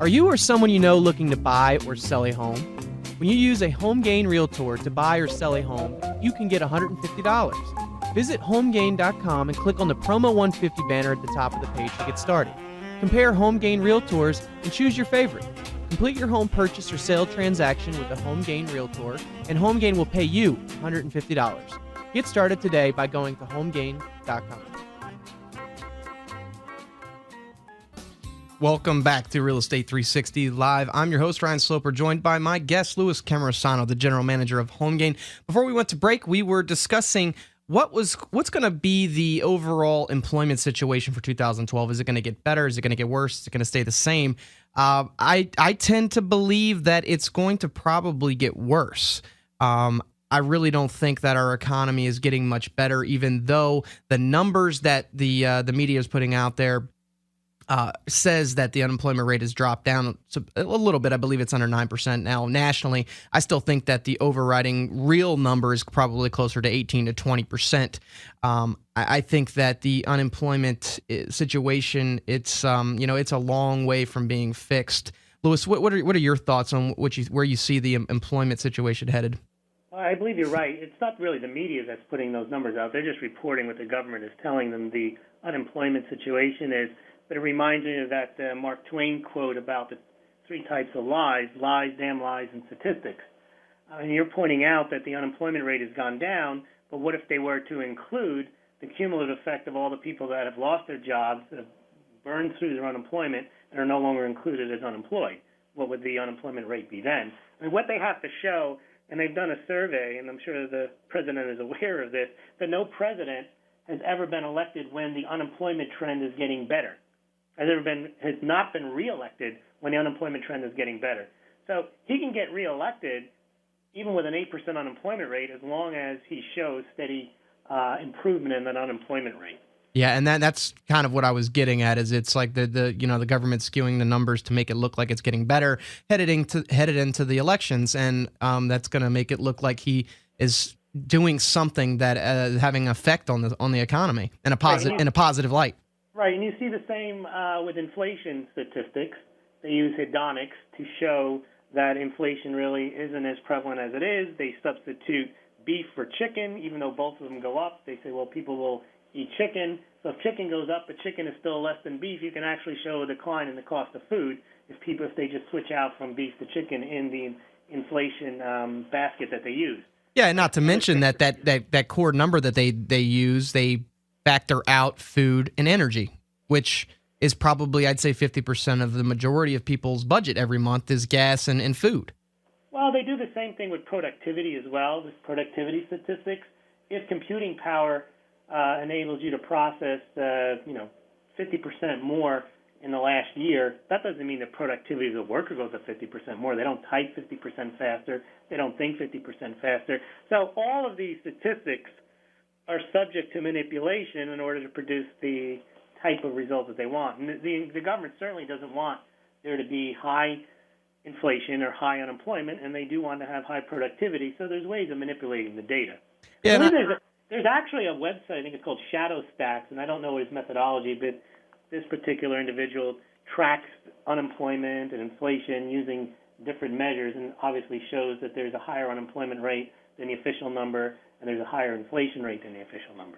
Are you or someone you know looking to buy or sell a home? When you use a HomeGain Realtor to buy or sell a home, you can get $150. Visit homegain.com and click on the Promo 150 banner at the top of the page to get started. Compare HomeGain Realtors and choose your favorite. Complete your home purchase or sale transaction with a HomeGain Realtor, and HomeGain will pay you $150. Get started today by going to homegain.com. Welcome back to Real Estate 360 Live. I'm your host, Ryan Sloper, joined by my guest, Louis Cammarosano, the general manager of HomeGain. Before we went to break, we were discussing what's going to be the overall employment situation for 2012. Is it going to get better? Is it going to get worse? Is it going to stay the same? I tend to believe that it's going to probably get worse. I really don't think that our economy is getting much better, even though the numbers that the media is putting out there says that the unemployment rate has dropped down a little bit. I believe it's under 9% now nationally. I still think that the overriding real number is probably closer to 18 to 20%. I think that the unemployment situation, it's a long way from being fixed. Louis, what are your thoughts on where you see the employment situation headed? I believe you're right. It's not really the media that's putting those numbers out. They're just reporting what the government is telling them the unemployment situation is. But it reminds me of that Mark Twain quote about the three types of lies, damn lies, and statistics. And you're pointing out that the unemployment rate has gone down, but what if they were to include the cumulative effect of all the people that have lost their jobs, that have burned through their unemployment, and are no longer included as unemployed? What would the unemployment rate be then? I mean, what they have to show, and they've done a survey, and I'm sure the president is aware of this, that no president has ever been elected when the unemployment trend is getting better. Has not been reelected when the unemployment trend is getting better. So he can get reelected even with an 8% unemployment rate as long as he shows steady improvement in that unemployment rate. Yeah, and that's kind of what I was getting at. Is it's like the government skewing the numbers to make it look like it's getting better headed into the elections, and that's going to make it look like he is doing something that having an effect on the economy in a positive light. Right, and you see the same with inflation statistics. They use hedonics to show that inflation really isn't as prevalent as it is. They substitute beef for chicken, even though both of them go up. They say, well, people will eat chicken. So if chicken goes up, but chicken is still less than beef, you can actually show a decline in the cost of food if they just switch out from beef to chicken in the inflation basket that they use. Yeah, and not to mention that core number that they use, they factor out food and energy, which is probably, I'd say, 50% of the majority of people's budget every month is gas and food. Well, they do the same thing with productivity as well, with productivity statistics. If computing power enables you to process 50% more in the last year, that doesn't mean the productivity of the worker goes up 50% more. They don't type 50% faster. They don't think 50% faster. So all of these statistics are subject to manipulation in order to produce the type of results that they want. And the government certainly doesn't want there to be high inflation or high unemployment, and they do want to have high productivity, so there's ways of manipulating the data. Yeah, there's actually a website, I think it's called Shadow Stacks, and I don't know his methodology, but this particular individual tracks unemployment and inflation using different measures and obviously shows that there's a higher unemployment rate than the official number, and there's a higher inflation rate than the official number.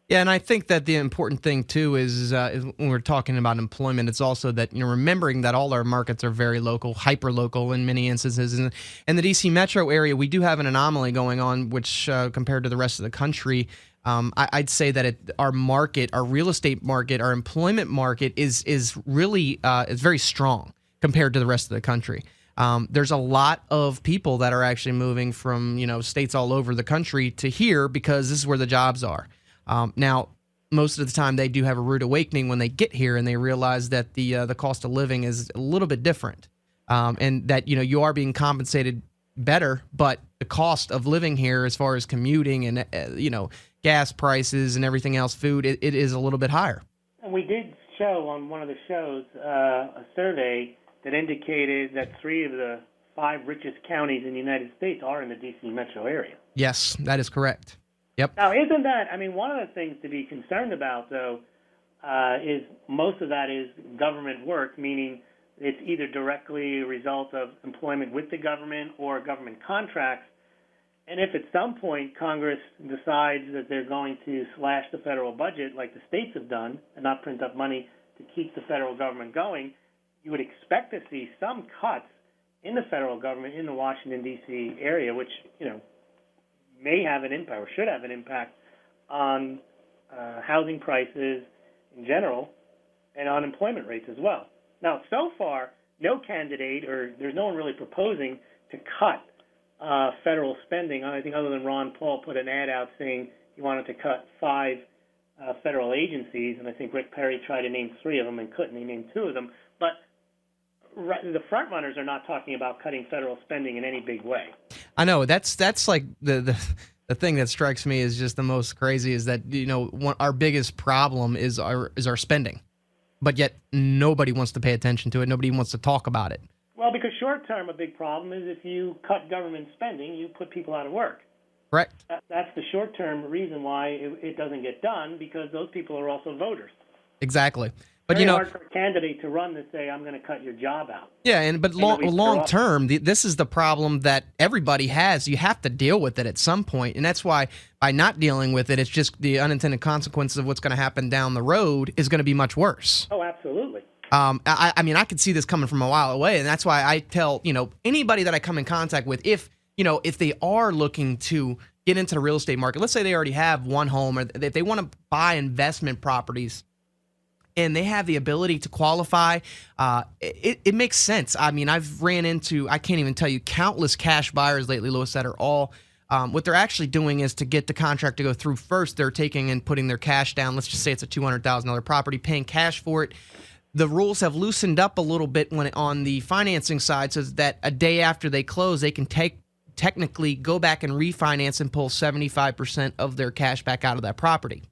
Yeah, and I think that the important thing too is when we're talking about employment, it's also that remembering that all our markets are very local, hyper local in many instances. And in the DC metro area, we do have an anomaly going on, which compared to the rest of the country, I'd say that our market, our real estate market, our employment market is really is very strong compared to the rest of the country. There's a lot of people that are actually moving from states all over the country to here because this is where the jobs are. Now, most of the time they do have a rude awakening when they get here and they realize that the cost of living is a little bit different, and that you are being compensated better, but the cost of living here, as far as commuting and gas prices and everything else, food, it is a little bit higher. And we did show on one of the shows a survey that indicated that 3 of the 5 richest counties in the United States are in the D.C. metro area. Yes, that is correct. Yep. Now, isn't that, one of the things to be concerned about, though, is most of that is government work, meaning it's either directly a result of employment with the government or government contracts. And if at some point Congress decides that they're going to slash the federal budget like the states have done and not print up money to keep the federal government going, you would expect to see some cuts in the federal government in the Washington, D.C. area, which, may have an impact or should have an impact on housing prices in general and on employment rates as well. Now, so far, no candidate or there's no one really proposing to cut federal spending. I think other than Ron Paul put an ad out saying he wanted to cut 5 federal agencies, and I think Rick Perry tried to name 3 of them and couldn't. He named 2 of them. But the front runners are not talking about cutting federal spending in any big way. I know that's like the thing that strikes me as just the most crazy is that our biggest problem is our spending, but yet nobody wants to pay attention to it. Nobody wants to talk about it. Well, because short term, a big problem is if you cut government spending, you put people out of work. Correct. That's the short term reason why it doesn't get done, because those people are also voters. Exactly. But Very hard for a candidate to run to say, I'm going to cut your job out. Yeah, but long term, this is the problem that everybody has. You have to deal with it at some point, and that's why by not dealing with it, it's just the unintended consequences of what's going to happen down the road is going to be much worse. Oh, absolutely. I mean, I could see this coming from a while away, and that's why I tell anybody that I come in contact with, if they are looking to get into the real estate market, let's say they already have one home, or if they want to buy investment properties, and they have the ability to qualify, it makes sense. I mean, I've ran into, I can't even tell you, countless cash buyers lately, Louis, that are all, what they're actually doing is to get the contract to go through first, they're taking and putting their cash down. Let's just say it's a $200,000 property, paying cash for it. The rules have loosened up a little bit on the financing side, so that a day after they close, they can technically go back and refinance and pull 75% of their cash back out of that property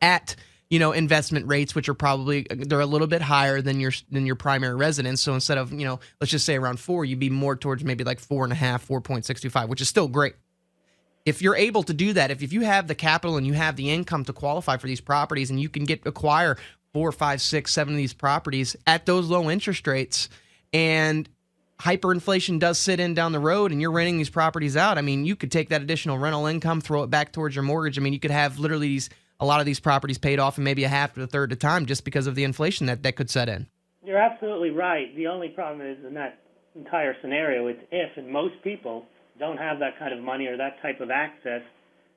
at investment rates, which are probably, they're a little bit higher than your primary residence. So instead of, let's just say around 4, you'd be more towards maybe like 4.5, 4.65, which is still great. If you're able to do that, if you have the capital and you have the income to qualify for these properties, and you can acquire 4, 5, 6, 7 of these properties at those low interest rates, and hyperinflation does sit in down the road and you're renting these properties out, I mean, you could take that additional rental income, throw it back towards your mortgage. I mean, you could have literally a lot of these properties paid off in maybe a half to a third of the time, just because of the inflation that could set in. You're absolutely right. The only problem is in that entire scenario, it's if, and most people don't have that kind of money or that type of access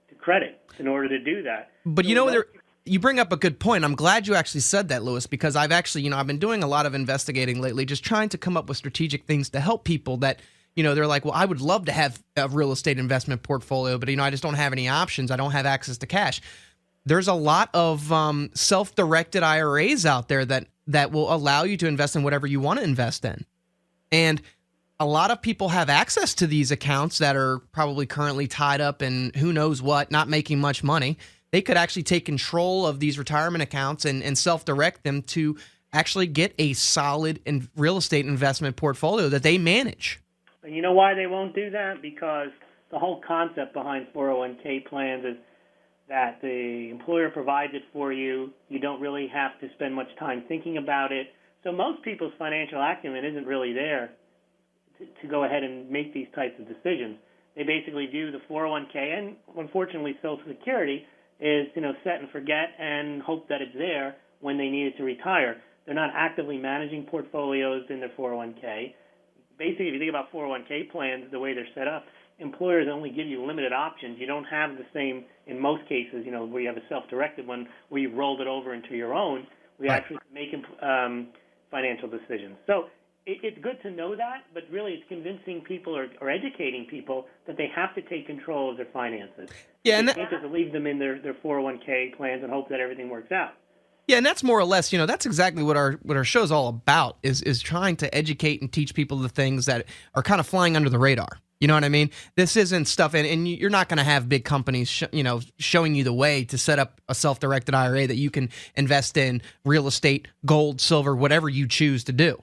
to credit in order to do that. But you bring up a good point. I'm glad you actually said that, Louis, because I've actually, I've been doing a lot of investigating lately, just trying to come up with strategic things to help people that, they're like, well, I would love to have a real estate investment portfolio, but, I just don't have any options. I don't have access to cash. There's a lot of self-directed IRAs out there that will allow you to invest in whatever you want to invest in. And a lot of people have access to these accounts that are probably currently tied up in who knows what, not making much money. They could actually take control of these retirement accounts and self-direct them to actually get a solid real estate investment portfolio that they manage. And you know why they won't do that? Because the whole concept behind 401k plans is that the employer provides it for you. You don't really have to spend much time thinking about it. So most people's financial acumen isn't really there to go ahead and make these types of decisions. They basically do the 401k, and unfortunately Social Security is, set and forget and hope that it's there when they need it to retire. They're not actively managing portfolios in their 401k. Basically, if you think about 401k plans, the way they're set up, employers only give you limited options. You don't have the same, in most cases, where you have a self-directed one where you've rolled it over into your own. We actually make financial decisions. So it's good to know that, but really it's convincing people or educating people that they have to take control of their finances. Yeah, they can't just leave them in their 401k plans and hope that everything works out. Yeah, and that's more or less, that's exactly what our show's all about, is trying to educate and teach people the things that are kind of flying under the radar. You know what I mean? This isn't stuff, and you're not going to have big companies, showing you the way to set up a self-directed IRA that you can invest in real estate, gold, silver, whatever you choose to do.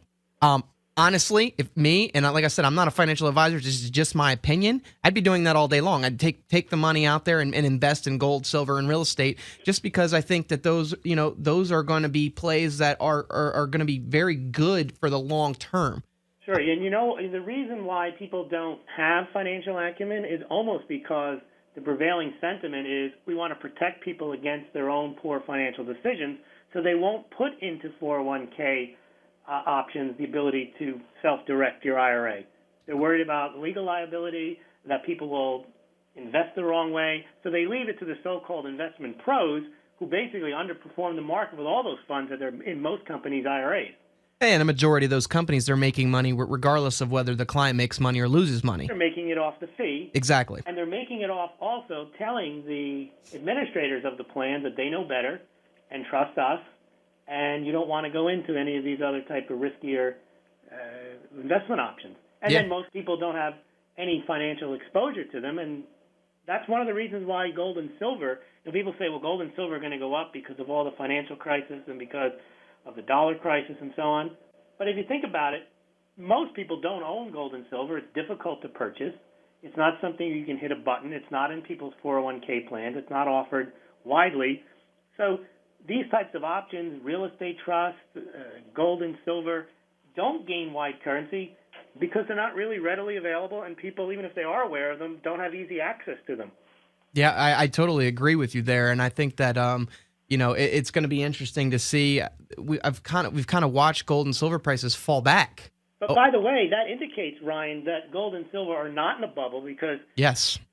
Honestly, if me, and like I said, I'm not a financial advisor, this is just my opinion, I'd be doing that all day long. I'd take the money out there and invest in gold, silver, and real estate, just because I think that those are going to be plays that are going to be very good for the long term. Sure, and the reason why people don't have financial acumen is almost because the prevailing sentiment is we want to protect people against their own poor financial decisions, so they won't put into 401k options the ability to self-direct your IRA. They're worried about legal liability, that people will invest the wrong way, so they leave it to the so-called investment pros who basically underperform the market with all those funds that are in most companies' IRAs. And a majority of those companies, they're making money regardless of whether the client makes money or loses money. They're making it off the fee. Exactly. And they're making it off also telling the administrators of the plan that they know better and trust us, and you don't want to go into any of these other type of riskier investment options. And then most people don't have any financial exposure to them, and that's one of the reasons why gold and silver, people say, well, gold and silver are going to go up because of all the financial crisis and because of the dollar crisis and so on. But if you think about it, most people don't own gold and silver. It's difficult to purchase. It's not something you can hit a button. It's not in people's 401k plans. It's not offered widely. So these types of options, real estate trust, gold and silver, don't gain wide currency because they're not really readily available, and people, even if they are aware of them, don't have easy access to them. Yeah, I totally agree with you there, and I think that it's going to be interesting to see. We've kind of watched gold and silver prices fall back. But by the way, that indicates, Ryan, that gold and silver are not in a bubble because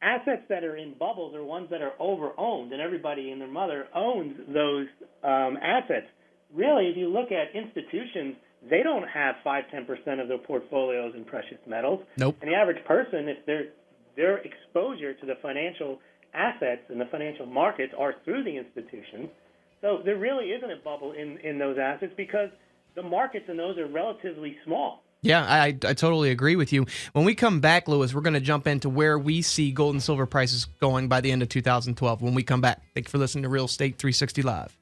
assets that are in bubbles are ones that are over-owned, and everybody and their mother owns those assets. Really, if you look at institutions, they don't have 5-10% of their portfolios in precious metals. Nope. And the average person, if their exposure to the financial assets and the financial markets are through the institutions, so there really isn't a bubble in those assets because the markets in those are relatively small. Yeah, I totally agree with you. When we come back, Lewis, we're going to jump into where we see gold and silver prices going by the end of 2012. When we come back, thank you for listening to Real Estate 360 Live.